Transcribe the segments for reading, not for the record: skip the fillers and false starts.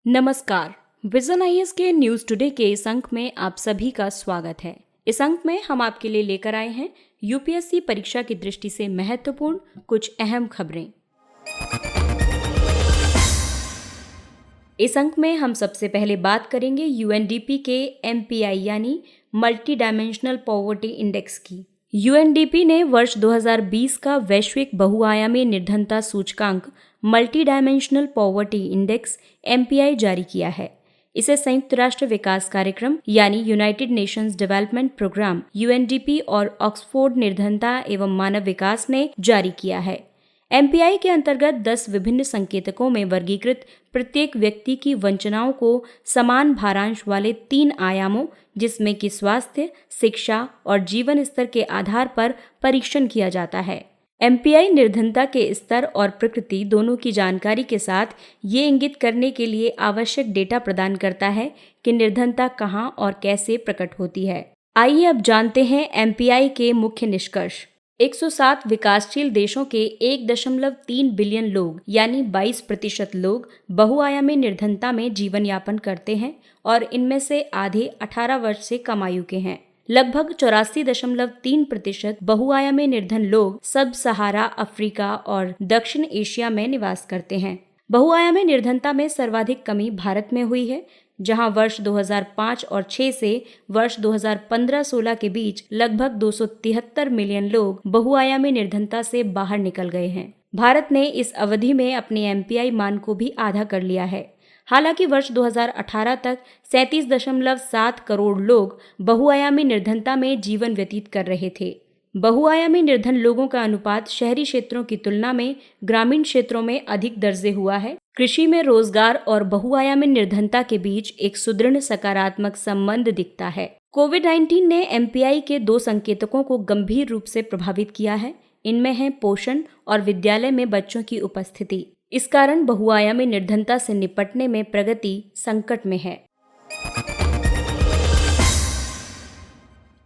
नमस्कार। Vision IAS के news today के इस अंक में आप सभी का स्वागत है। इस अंक में हम आपके लिए लेकर आए हैं यूपीएससी परीक्षा की दृष्टि से महत्वपूर्ण कुछ अहम खबरें। इस अंक में हम सबसे पहले बात करेंगे यूएनडीपी के एमपीआई यानी मल्टी डायमेंशनल पॉवर्टी इंडेक्स की। यूएनडीपी ने वर्ष 2020 का वैश्विक बहुआयामी निर्धनता सूचकांक multi dimensional poverty index MPI जारी किया है। इसे संयुक्त राष्ट्र विकास कार्यक्रम यानी United Nations Development Programme UNDP और ऑक्सफोर्ड निर्धनता एवं मानव विकास ने जारी किया है। एमपीआई के अंतर्गत 10 विभिन्न संकेतकों में वर्गीकृत प्रत्येक व्यक्ति की वंचनाओं को समान भारांश वाले 3 आयामों जिसमें कि स्वास्थ्य, शिक्षा और जीवन स्तर के आधार पर परीक्षण किया जाता है। एमपीआई निर्धनता के स्तर और प्रकृति दोनों की जानकारी के साथ ये इंगित करने के लिए आवश्यक डेटा प्रदान करता है कि निर्धनता कहाँ और कैसे प्रकट होती है। आइए अब जानते हैं एमपीआई के मुख्य निष्कर्ष। 107 विकासशील देशों के 1.3 बिलियन लोग यानी 22% लोग बहुआयामी निर्धनता में जीवन यापन करते हैं और इनमें से आधे 18 वर्ष से कम आयु के हैं। लगभग 84.3% बहुआयामी निर्धन लोग सब सहारा अफ्रीका और दक्षिण एशिया में निवास करते हैं। बहुआयामी निर्धनता में सर्वाधिक कमी भारत में हुई है, जहां वर्ष 2005 और 6 से वर्ष 2015-16 के बीच लगभग 273 मिलियन लोग बहुआयामी निर्धनता से बाहर निकल गए हैं। भारत ने इस अवधि में अपने एमपीआई मान को भी आधा कर लिया है। हालांकि वर्ष 2018 तक 37.7 करोड़ लोग बहुआयामी निर्धनता में जीवन व्यतीत कर रहे थे। बहुआयामी निर्धन लोगों का अनुपात शहरी क्षेत्रों की तुलना में ग्रामीण क्षेत्रों में अधिक दर्जे हुआ है। कृषि में रोजगार और बहुआयामी निर्धनता के बीच एक सुदृढ़ सकारात्मक संबंध दिखता है। कोविड-19 ने एमपीआई के 2 संकेतकों को गंभीर रूप से प्रभावित किया है। इनमें है पोषण और विद्यालय में बच्चों की उपस्थिति। इस कारण बहुआयामी निर्धनता से निपटने में प्रगति संकट में है।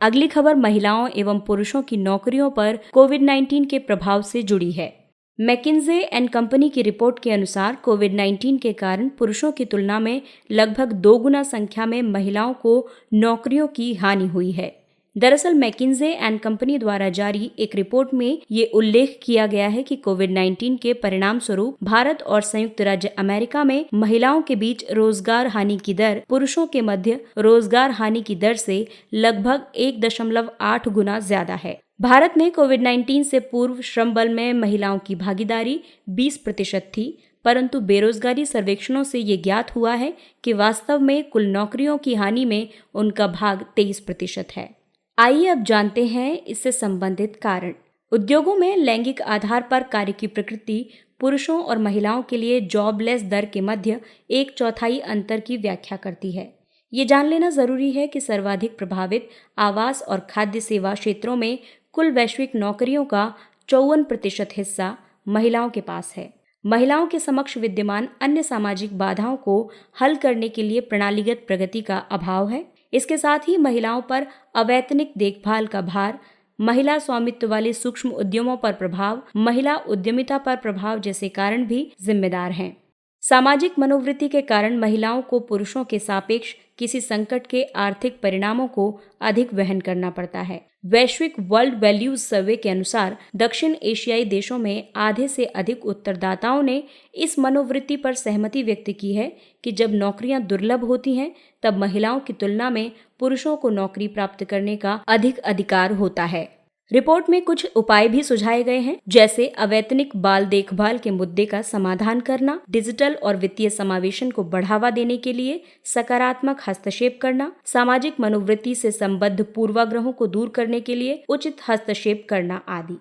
अगली खबर महिलाओं एवं पुरुषों की नौकरियों पर कोविड-19 के प्रभाव से जुड़ी है। मैकिन्जे एंड कंपनी की रिपोर्ट के अनुसार कोविड-19 के कारण पुरुषों की तुलना में लगभग 2 गुना संख्या में महिलाओं को नौकरियों की हानि हुई है। दरअसल मैकिन्जे एंड कंपनी द्वारा जारी एक रिपोर्ट में ये उल्लेख किया गया है कि कोविड-19 के परिणाम स्वरूप भारत और संयुक्त राज्य अमेरिका में महिलाओं के बीच रोजगार हानि की दर पुरुषों के मध्य रोजगार हानि की दर से लगभग 1.8 गुना ज्यादा है। भारत में कोविड-19 से पूर्व श्रम बल में महिलाओं की भागीदारी 20% थी, परंतु बेरोजगारी सर्वेक्षणों से ये ज्ञात हुआ है कि वास्तव में कुल नौकरियों की हानि में उनका भाग 23% है। आइए अब जानते हैं इससे संबंधित कारण। उद्योगों में लैंगिक आधार पर कार्य की प्रकृति पुरुषों और महिलाओं के लिए जॉबलेस दर के मध्य 1/4 अंतर की व्याख्या करती है। ये जान लेना जरूरी है कि सर्वाधिक प्रभावित आवास और खाद्य सेवा क्षेत्रों में कुल वैश्विक नौकरियों का 54% हिस्सा महिलाओं के पास है। महिलाओं के समक्ष विद्यमान अन्य सामाजिक बाधाओं को हल करने के लिए प्रणालीगत प्रगति का अभाव है। इसके साथ ही महिलाओं पर अवैतनिक देखभाल का भार, महिला स्वामित्व वाले सूक्ष्म उद्यमों पर प्रभाव, महिला उद्यमिता पर प्रभाव जैसे कारण भी जिम्मेदार हैं। सामाजिक मनोवृत्ति के कारण महिलाओं को पुरुषों के सापेक्ष किसी संकट के आर्थिक परिणामों को अधिक वहन करना पड़ता है। वैश्विक वर्ल्ड वैल्यूज सर्वे के अनुसार दक्षिण एशियाई देशों में आधे से अधिक उत्तरदाताओं ने इस मनोवृत्ति पर सहमति व्यक्त की है कि जब नौकरियां दुर्लभ होती हैं तब महिलाओं की तुलना में पुरुषों को नौकरी प्राप्त करने का अधिक अधिकार होता है। रिपोर्ट में कुछ उपाय भी सुझाए गए हैं, जैसे अवैतनिक बाल देखभाल के मुद्दे का समाधान करना, डिजिटल और वित्तीय समावेशन को बढ़ावा देने के लिए सकारात्मक हस्तक्षेप करना, सामाजिक मनोवृत्ति से संबद्ध पूर्वाग्रहों को दूर करने के लिए उचित हस्तक्षेप करना आदि।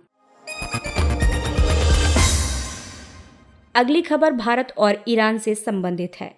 अगली खबर भारत और ईरान से संबंधित है।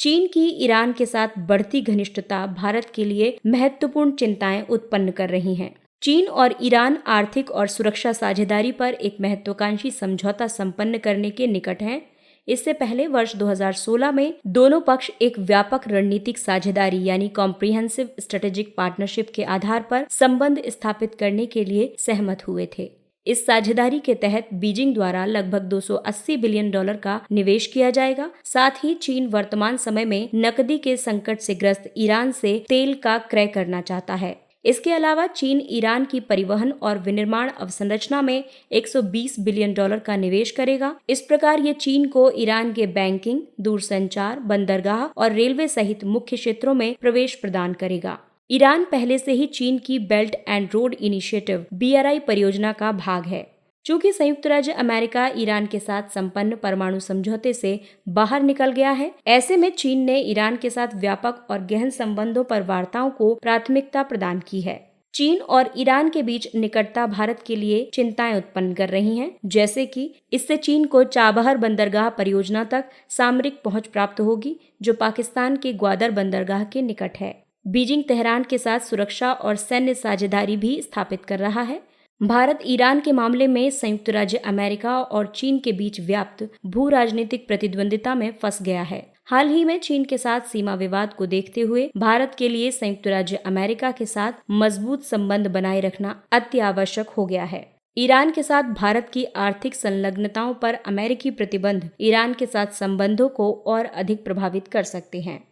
चीन की ईरान के साथ बढ़ती घनिष्ठता भारत के लिए महत्वपूर्ण चिंताएं उत्पन्न कर रही हैं। चीन और ईरान आर्थिक और सुरक्षा साझेदारी पर एक महत्वाकांक्षी समझौता संपन्न करने के निकट हैं। इससे पहले वर्ष 2016 में दोनों पक्ष एक व्यापक रणनीतिक साझेदारी यानी कॉम्प्रिहेंसिव स्ट्रेटेजिक पार्टनरशिप के आधार पर संबंध स्थापित करने के लिए सहमत हुए थे। इस साझेदारी के तहत बीजिंग द्वारा लगभग $280 बिलियन का निवेश किया जाएगा। साथ ही चीन वर्तमान समय में नकदी के संकट से ग्रस्त ईरान से तेल का क्रय करना चाहता है। इसके अलावा चीन ईरान की परिवहन और विनिर्माण अवसंरचना में $120 बिलियन का निवेश करेगा। इस प्रकार ये चीन को ईरान के बैंकिंग, दूरसंचार, बंदरगाह और रेलवे सहित मुख्य क्षेत्रों में प्रवेश प्रदान करेगा। ईरान पहले से ही चीन की belt and road initiative BRI परियोजना का भाग है। चूंकि संयुक्त राज्य अमेरिका ईरान के साथ संपन्न परमाणु समझौते से बाहर निकल गया है, ऐसे में चीन ने ईरान के साथ व्यापक और गहन संबंधों पर वार्ताओं को प्राथमिकता प्रदान की है। चीन और ईरान के बीच निकटता भारत के लिए चिंताएं उत्पन्न कर रही हैं, जैसे कि इससे चीन को चाबहार बंदरगाह परियोजना तक सामरिक पहुंच प्राप्त होगी, जो पाकिस्तान के ग्वादर बंदरगाह के निकट है। बीजिंग तेहरान के साथ सुरक्षा और सैन्य साझेदारी भी स्थापित कर रहा है। भारत ईरान के मामले में संयुक्त राज्य अमेरिका और चीन के बीच व्याप्त भू राजनीतिक प्रतिद्वंदिता में फंस गया है। हाल ही में चीन के साथ सीमा विवाद को देखते हुए भारत के लिए संयुक्त राज्य अमेरिका के साथ मजबूत संबंध बनाए रखना अति आवश्यक हो गया है। ईरान के साथ भारत की आर्थिक संलग्नताओं पर अमेरिकी प्रतिबंध ईरान के साथ संबंधों को और अधिक प्रभावित कर सकते हैं।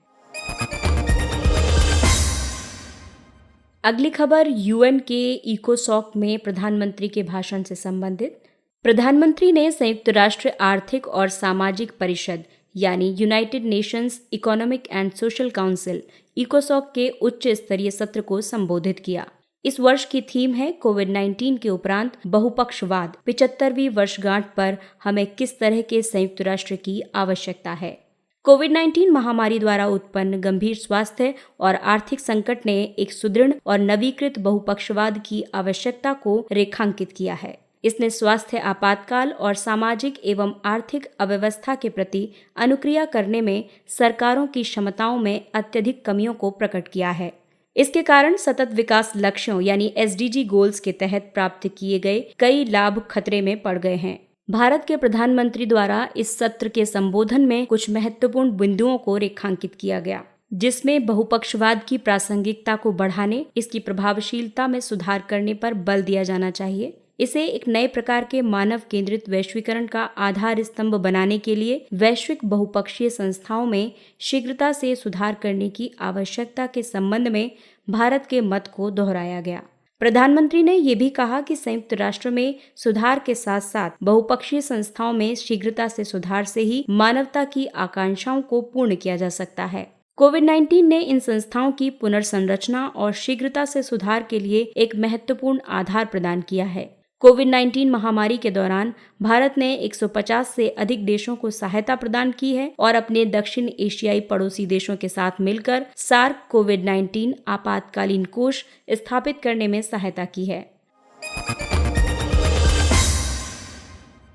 अगली खबर UN के इकोसॉक में प्रधानमंत्री के भाषण से संबंधित। प्रधानमंत्री ने संयुक्त राष्ट्र आर्थिक और सामाजिक परिषद यानी United Nations Economic and Social Council इकोसॉक के उच्च स्तरीय सत्र को संबोधित किया। इस वर्ष की थीम है कोविड-19 के उपरांत बहुपक्षवाद, 75वीं वर्षगांठ पर हमें किस तरह के संयुक्त राष्ट्र की आवश्यकता है। कोविड-19 महामारी द्वारा उत्पन्न गंभीर स्वास्थ्य और आर्थिक संकट ने एक सुदृढ़ और नवीकृत बहुपक्षवाद की आवश्यकता को रेखांकित किया है। इसने स्वास्थ्य आपातकाल और सामाजिक एवं आर्थिक अव्यवस्था के प्रति अनुक्रिया करने में सरकारों की क्षमताओं में अत्यधिक कमियों को प्रकट किया है। इसके कारण सतत विकास लक्ष्यों यानी SDG गोल्स के तहत प्राप्त किए गए कई लाभ खतरे में पड़ गए हैं। भारत के प्रधानमंत्री द्वारा इस सत्र के संबोधन में कुछ महत्वपूर्ण बिंदुओं को रेखांकित किया गया, जिसमें बहुपक्षवाद की प्रासंगिकता को बढ़ाने, इसकी प्रभावशीलता में सुधार करने पर बल दिया जाना चाहिए। इसे एक नए प्रकार के मानव केंद्रित वैश्वीकरण का आधार स्तंभ बनाने के लिए वैश्विक बहुपक्षीय संस्थाओं में शीघ्रता से सुधार करने की आवश्यकता के संबंध में भारत के मत को दोहराया गया। प्रधानमंत्री ने ये भी कहा कि संयुक्त राष्ट्र में सुधार के साथ साथ बहुपक्षीय संस्थाओं में शीघ्रता से सुधार से ही मानवता की आकांक्षाओं को पूर्ण किया जा सकता है। कोविड-19 ने इन संस्थाओं की पुनर्संरचना और शीघ्रता से सुधार के लिए एक महत्वपूर्ण आधार प्रदान किया है। कोविड-19 महामारी के दौरान भारत ने 150 से अधिक देशों को सहायता प्रदान की है और अपने दक्षिण एशियाई पड़ोसी देशों के साथ मिलकर सार्क कोविड-19 आपातकालीन कोष स्थापित करने में सहायता की है।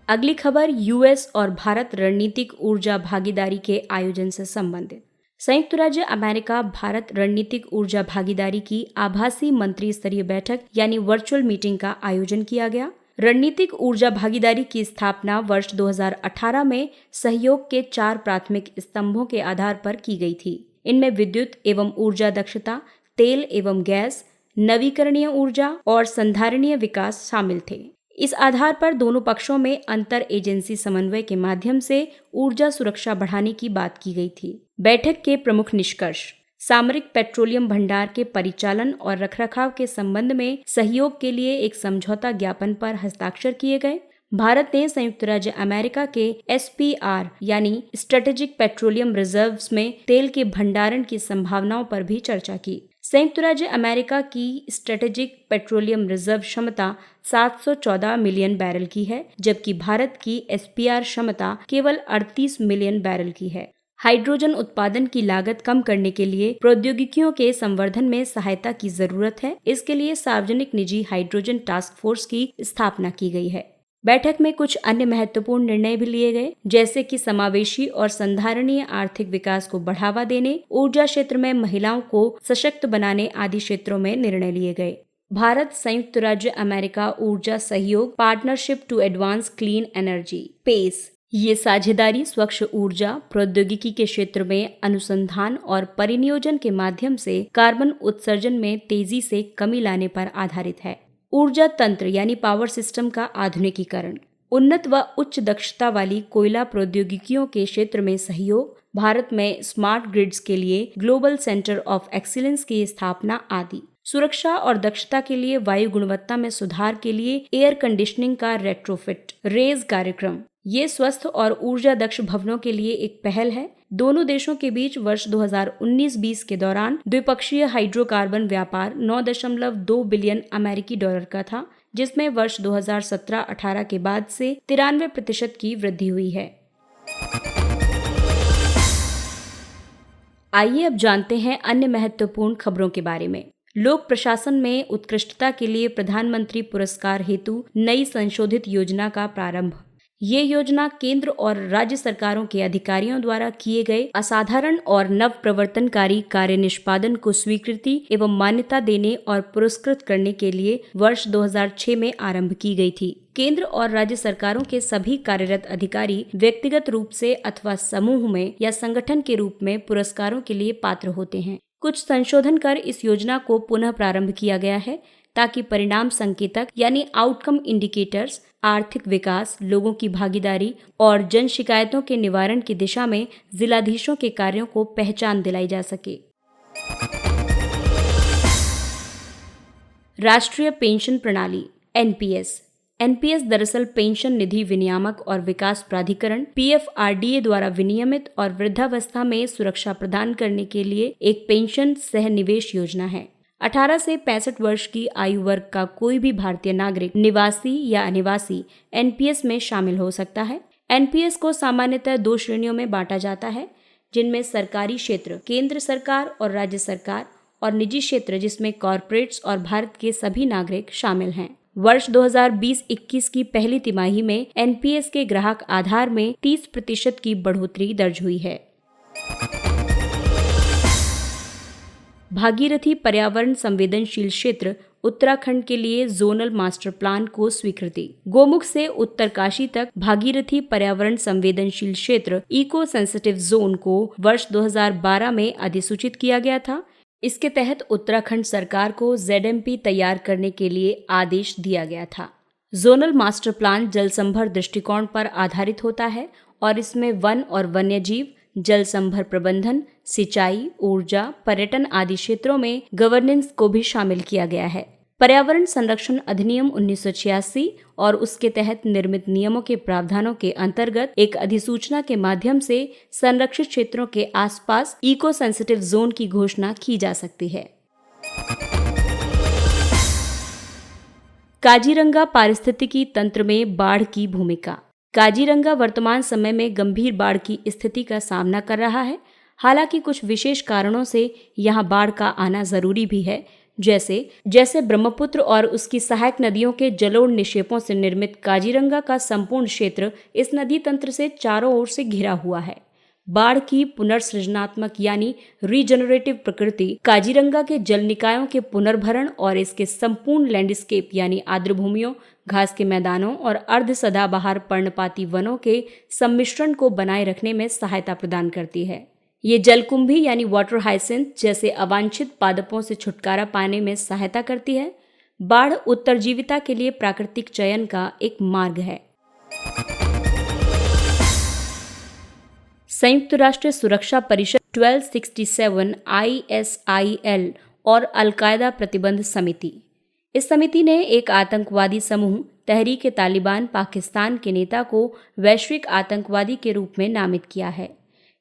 अगली खबर US और भारत रणनीतिक ऊर्जा भागीदारी के आयोजन से संबंधित। संयुक्त राज्य अमेरिका भारत रणनीतिक ऊर्जा भागीदारी की आभासी मंत्री स्तरीय बैठक यानी वर्चुअल मीटिंग का आयोजन किया गया। रणनीतिक ऊर्जा भागीदारी की स्थापना वर्ष 2018 में सहयोग के 4 प्राथमिक स्तंभों के आधार पर की गई थी। इनमें विद्युत एवं ऊर्जा दक्षता, तेल एवं गैस, नवीकरणीय ऊर्जा और संधारणीय विकास शामिल थे। इस आधार पर दोनों पक्षों में अंतर एजेंसी समन्वय के माध्यम से ऊर्जा सुरक्षा बढ़ाने की बात की गई थी। बैठक के प्रमुख निष्कर्ष: सामरिक पेट्रोलियम भंडार के परिचालन और रखरखाव के संबंध में सहयोग के लिए एक समझौता ज्ञापन पर हस्ताक्षर किए गए। भारत ने संयुक्त राज्य अमेरिका के SPR यानी स्ट्रेटेजिक पेट्रोलियम रिजर्व्स में तेल के भंडारण की संभावनाओं पर भी चर्चा की। संयुक्त राज्य अमेरिका की स्ट्रेटेजिक पेट्रोलियम रिजर्व क्षमता 714 मिलियन बैरल की है, जबकि भारत की SPR क्षमता केवल 38 मिलियन बैरल की है। हाइड्रोजन उत्पादन की लागत कम करने के लिए प्रौद्योगिकियों के संवर्धन में सहायता की जरूरत है। इसके लिए सार्वजनिक निजी हाइड्रोजन टास्क फोर्स की स्थापना की गई है। बैठक में कुछ अन्य महत्वपूर्ण निर्णय भी लिए गए, जैसे कि समावेशी और संधारणीय आर्थिक विकास को बढ़ावा देने, ऊर्जा क्षेत्र में महिलाओं को सशक्त बनाने आदि क्षेत्रों में निर्णय लिए गए। भारत संयुक्त राज्य अमेरिका ऊर्जा सहयोग partnership to advance clean energy pace, ये साझेदारी स्वच्छ ऊर्जा प्रौद्योगिकी के क्षेत्र में अनुसंधान और परिनियोजन के माध्यम से कार्बन उत्सर्जन में तेजी से कमी लाने पर आधारित है। ऊर्जा तंत्र यानी पावर सिस्टम का आधुनिकीकरण, उन्नत व उच्च दक्षता वाली कोयला प्रौद्योगिकियों के क्षेत्र में सहयोग, भारत में स्मार्ट ग्रिड्स के लिए ग्लोबल सेंटर ऑफ एक्सीलेंस की स्थापना आदि। सुरक्षा और दक्षता के लिए वायु गुणवत्ता में सुधार के लिए एयर कंडीशनिंग का रेट्रोफिट रेज कार्यक्रम, ये स्वस्थ और ऊर्जा दक्ष भवनों के लिए एक पहल है। दोनों देशों के बीच वर्ष 2019-20 के दौरान द्विपक्षीय हाइड्रोकार्बन व्यापार 9.2 बिलियन अमेरिकी डॉलर का था, जिसमें वर्ष 2017-18 के बाद से 93% की वृद्धि हुई है। आइए अब जानते हैं अन्य महत्वपूर्ण खबरों के बारे में। लोक प्रशासन में उत्कृष्टता के लिए प्रधानमंत्री पुरस्कार हेतु नई संशोधित योजना का प्रारंभ। ये योजना केंद्र और राज्य सरकारों के अधिकारियों द्वारा किए गए असाधारण और नव प्रवर्तनकारी कार्य निष्पादन को स्वीकृति एवं मान्यता देने और पुरस्कृत करने के लिए वर्ष 2006 में आरंभ की गई थी। केंद्र और राज्य सरकारों के सभी कार्यरत अधिकारी व्यक्तिगत रूप से अथवा समूह में या संगठन के रूप में पुरस्कारों के लिए पात्र होते हैं। कुछ संशोधन कर इस योजना को पुनः प्रारंभ किया गया है ताकि परिणाम संकेतक यानी आउटकम इंडिकेटर्स, आर्थिक विकास, लोगों की भागीदारी और जन शिकायतों के निवारण की दिशा में जिलाधीशों के कार्यों को पहचान दिलाई जा सके। राष्ट्रीय पेंशन प्रणाली एनपीएस दरअसल पेंशन निधि विनियामक और विकास प्राधिकरण पीएफआरडीए द्वारा विनियमित और वृद्धावस्था में सुरक्षा प्रदान करने के लिए एक पेंशन सह निवेश योजना है। 18 से 65 वर्ष की आयु वर्ग का कोई भी भारतीय नागरिक, निवासी या अनिवासी एनपीएस में शामिल हो सकता है। एनपीएस को सामान्यतः 2 श्रेणियों में बांटा जाता है, जिनमें सरकारी क्षेत्र, केंद्र सरकार और राज्य सरकार, और निजी क्षेत्र जिसमें कॉरपोरेट्स और भारत के सभी नागरिक शामिल हैं। वर्ष 2020-21 की पहली तिमाही में एनपीएस के ग्राहक आधार में 30% की बढ़ोतरी दर्ज हुई है। भागीरथी पर्यावरण संवेदनशील क्षेत्र उत्तराखंड के लिए जोनल मास्टर प्लान को स्वीकृति। गोमुख से उत्तरकाशी तक भागीरथी पर्यावरण संवेदनशील क्षेत्र इको सेंसिटिव जोन को वर्ष 2012 में अधिसूचित किया गया था। इसके तहत उत्तराखंड सरकार को ZMP तैयार करने के लिए आदेश दिया गया था। जोनल मास्टर प्लान जल संभर दृष्टिकोण पर आधारित होता है और इसमें वन और वन्यजीव, जल संभर प्रबंधन, सिंचाई, ऊर्जा, पर्यटन आदि क्षेत्रों में गवर्नेंस को भी शामिल किया गया है। पर्यावरण संरक्षण अधिनियम 1986 और उसके तहत निर्मित नियमों के प्रावधानों के अंतर्गत एक अधिसूचना के माध्यम से संरक्षित क्षेत्रों के आसपास इको सेंसिटिव जोन की घोषणा की जा सकती है। काजीरंगा पारिस्थितिकी तंत्र में बाढ़ की भूमिका। काजीरंगा वर्तमान समय में गंभीर बाढ़ की स्थिति का सामना कर रहा है। हालांकि कुछ विशेष कारणों से यहाँ बाढ़ का आना जरूरी भी है, जैसे ब्रह्मपुत्र और उसकी सहायक नदियों के जलोढ़ निक्षेपों से निर्मित काजीरंगा का संपूर्ण क्षेत्र इस नदी तंत्र से चारों ओर से घिरा हुआ है। बाढ़ की पुनर्सृजनात्मक यानी रीजनरेटिव प्रकृति काजीरंगा के जल निकायों के पुनर्भरण और इसके संपूर्ण लैंडस्केप यानी आर्द्र भूमियों, घास के मैदानों और अर्ध सदाबहार पर्णपाती वनों के सम्मिश्रण को बनाए रखने में सहायता प्रदान करती है। ये जलकुंभी यानी वाटर हाइसिंथ जैसे अवांछित पादपों से छुटकारा पाने में सहायता करती है। बाढ़ उत्तरजीविता के लिए प्राकृतिक चयन का एक मार्ग है। संयुक्त राष्ट्र सुरक्षा परिषद 1267 ISIL और अल-कायदा प्रतिबंध समिति। इस समिति ने एक आतंकवादी समूह तहरीक तालिबान पाकिस्तान के नेता को वैश्विक आतंकवादी के रूप में नामित किया है।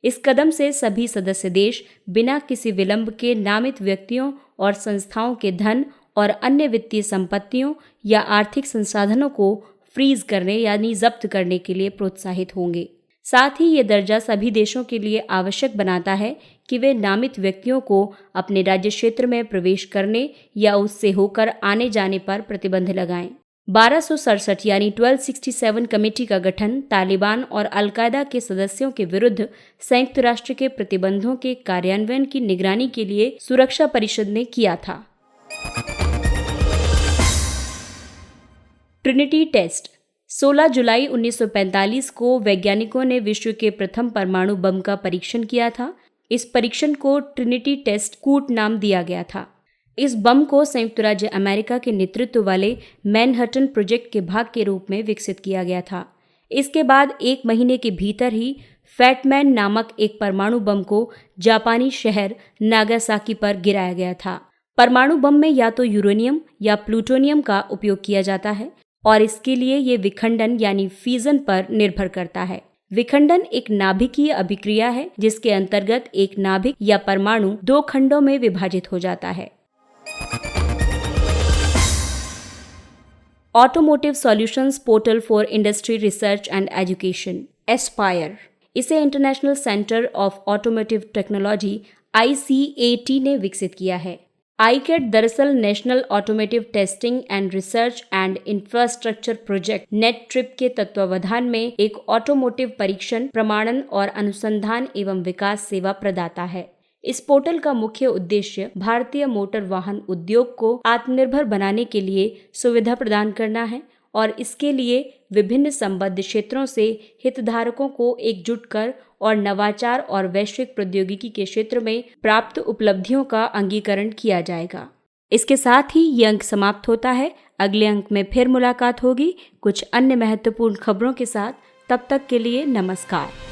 इस कदम से सभी सदस्य देश बिना किसी विलंब के नामित व्यक्तियों और संस्थाओं के धन और अन्य वित्तीय संपत्तियों या आर्थिक संसाधनों को फ्रीज करने यानी जब्त करने के लिए प्रोत्साहित होंगे। साथ ही ये दर्जा सभी देशों के लिए आवश्यक बनाता है कि वे नामित व्यक्तियों को अपने राज्य क्षेत्र में प्रवेश करने या उससे होकर आने जाने पर प्रतिबंध लगाएं। 1267 यानी 1267 कमेटी का गठन तालिबान और अल-कायदा के सदस्यों के विरुद्ध संयुक्त राष्ट्र के प्रतिबंधों के कार्यान्वयन की निगरानी के लिए सुरक्षा परिषद ने किया था। Trinity test. 16 जुलाई 1945 को वैज्ञानिकों ने विश्व के प्रथम परमाणु बम का परीक्षण किया था। इस परीक्षण को ट्रिनिटी टेस्ट कूट नाम दिया गया था। इस बम को संयुक्त राज्य अमेरिका के नेतृत्व वाले मैनहट्टन प्रोजेक्ट के भाग के रूप में विकसित किया गया था। इसके बाद 1 महीने के भीतर ही फैटमैन नामक एक परमाणु बम को जापानी शहर नागासाकी पर गिराया गया था। परमाणु बम में या तो यूरेनियम या प्लूटोनियम का उपयोग किया जाता है और इसके लिए ये विखंडन यानी फ्यूजन पर निर्भर करता है। विखंडन एक नाभिकीय अभिक्रिया है जिसके अंतर्गत एक नाभिक या परमाणु 2 खंडों में विभाजित हो जाता है। Automotive solutions portal for industry research and education Aspire, इसे International Centre of Automotive Technology ICAT ने विकसित किया है। ICAT दरअसल National Automotive Testing and Research and Infrastructure Project NATRIP के तत्वावधान में एक ऑटोमोटिव परीक्षण, प्रमाणन और अनुसंधान एवं विकास सेवा प्रदाता है। इस पोर्टल का मुख्य उद्देश्य भारतीय मोटर वाहन उद्योग को आत्मनिर्भर बनाने के लिए सुविधा प्रदान करना है और इसके लिए विभिन्न संबद्ध क्षेत्रों से हितधारकों को एकजुट कर और नवाचार और वैश्विक प्रौद्योगिकी के क्षेत्र में प्राप्त उपलब्धियों का अंगीकरण किया जाएगा। इसके साथ ही ये अंक समाप्त होता है। अगले अंक में फिर मुलाकात होगी कुछ अन्य महत्वपूर्ण खबरों के साथ। तब तक के लिए नमस्कार।